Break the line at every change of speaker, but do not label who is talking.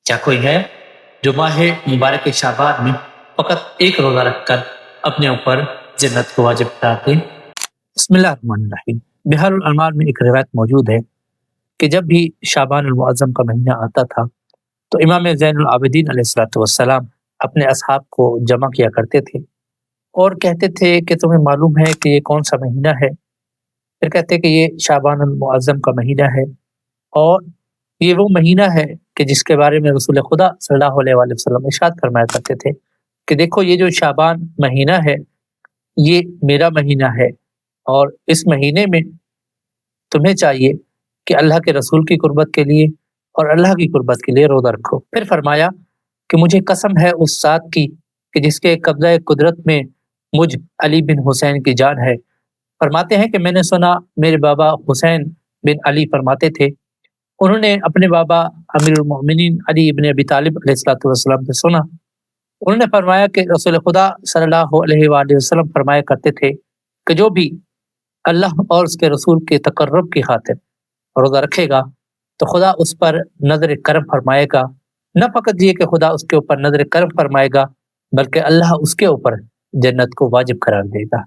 क्या कोई है जो माह मुबारक शाबान में फ़कत एक रोज़ा रखकर अपने ऊपर जन्नत को वाजिब करार दे? बिस्मिल्लाहिर्रहमानिर्रहीम। बिहारुल अनवार में एक रिवायत मौजूद है कि जब भी शाबान अल मुअज़्ज़म का महीना आता था, तो इमाम ज़ैनुल आबिदीन अलैहिस्सलातु वस्सलाम अपने असहाब को जमा किया करते थे और कहते थे कि तुम्हें मालूम है कि ये कौन-सा महीना है? फिर कहते कि ये शाबान अल मुअज़्ज़म का महीना है और ये वो महीना है कि जिसके बारे में रसूल खुदा सल्लल्लाहु अलैहि वसल्लम इरशाद फरमाया करते थे कि देखो ये जो शाबान महीना है, ये मेरा महीना है और इस महीने में तुम्हें चाहिए कि अल्लाह के रसूल की कुर्बत के लिए और अल्लाह की कुर्बत के लिए रोज़ा रखो। फिर फरमाया कि मुझे कसम है उस ज़ात की कि जिसके कब्ज़ा कुदरत में मुझ अली बिन हुसैन की जान है। फरमाते हैं कि मैंने सुना मेरे बाबा हुसैन बिन अली फरमाते थे, उन्होंने अपने बाबा अमीरुल मोमिनीन अली इब्न अबी तालिब अलैहिस्सलातु वस्सलाम से सुना। उन्होंने फरमाया कि रसूल खुदा सल्लल्लाहु अलैहि वसल्लम फरमाया करते थे कि जो भी अल्लाह और उसके रसूल के तकर्रुब की खातिर रोज़ा रखेगा, तो खुदा उस पर नज़र करम फरमाएगा। न फ़कत ये कि खुदा उसके ऊपर नज़र करम फरमाएगा, बल्कि अल्लाह उसके ऊपर जन्नत को वाजिब करार देगा।